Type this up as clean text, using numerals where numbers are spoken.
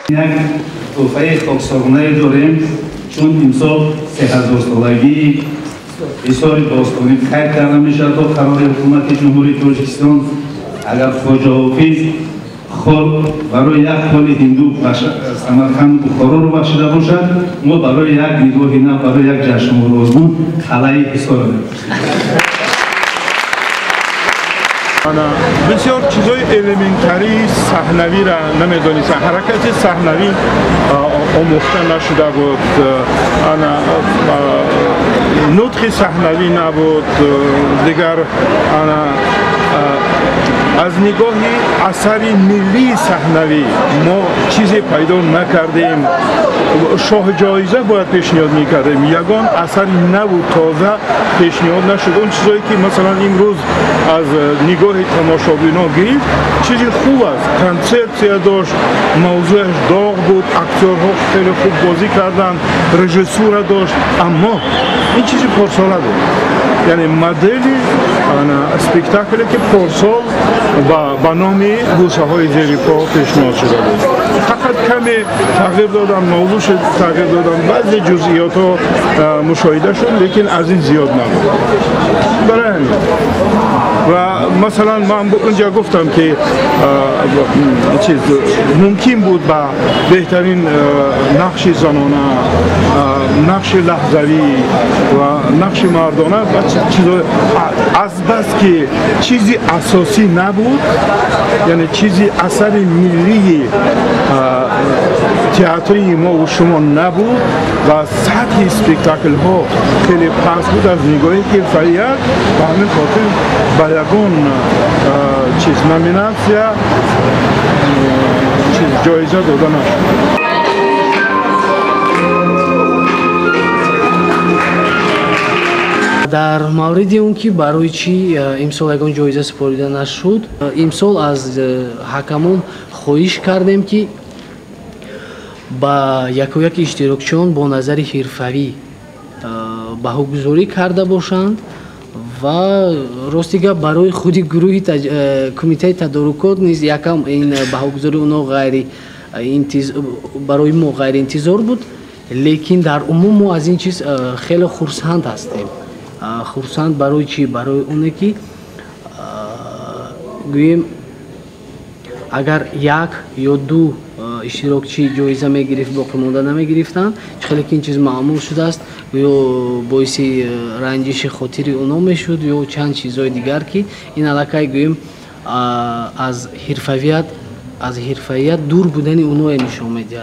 یک توفه خاکسارانه داریم چون امسال 3000 سالگی اظهار داستانی خیر کرده میشد تا قرار حکومت جمهوری تاجیکستان اگر خواجه حافظ خود برای یک خال هندو سمرقند بخارا رو بخشیده باشد، ما برای یک نگاه نه برای یک جشن و رازگون قلعه حصار داریم. بسیار چیزای المنتری صحنوی را نمیدانستم. حرکت صحنوی آموخته نشده بود، نطق صحنوی نبود، دیگر از نگاه اثر ملی صحنوی ما چیزی پیدا نکردیم. شاه جایزه باید پیشنهاد میکردیم، یگان اثر نبود، تازه پیشنهاد نشد. اون چیزایی که مثلا امروز از نگاه تماشابینا گرفت چیزی خوب است، کنسپسیا داشت، موضوعش داغ بود، اکتورها خیلی خوب بازی کردند، رژیسور داشت، اما این چیزی پرساله بود. یعنی مدل اسپکتاکلی که پرسال با نام بوسه های زیر پا پیشنهاد شده بود. فقط کمی تغییر دادن، موضوعش تغییر دادن، بعضی جزئیات ها مشاهده شد، لیکن از این زیاد نبود. برای همین و مثلا من اونجا گفتم که ممکن بود با بهترین نقش زنانه، نقش لحظوی و نقش مردانه از بس که چیزی اساسی نبود، یعنی چیزی اثر ملی تئاتری ما و شما نبود و سطح اسپکتاکل ها خیلی پست بود از نگاه کیفیت و همین خاطر با یگان چیز نامیناسیا جایزه داده نشد. در مورد اون که برای چی امسال یگان جایزه سپاریده نشد، امسال از حکمان خواهش کردیم که با یک اشتراکچیان با نظر حرفوی بهاگذاری کرده باشند و راستیگه برای خودی گروه کمیته تدارکات نیز یکم این بهاگذاری اونا برای ما غیر انتظار بود، لیکن در عموم ما از این چیز خیلی خرسند هستیم. خرسند برای چی؟ برای اونه که گوییم اگر یک یا دو اشتراکچی جایزه میگرفت باقی مانده نمیگرفتن، خیلی این چیز معمول شده است یا باعث رنجش خاطری اونا میشد یا چند چیزهای دیگر که این علاقه گوییم از حرفویت دور بودن اونا نشون میدهد.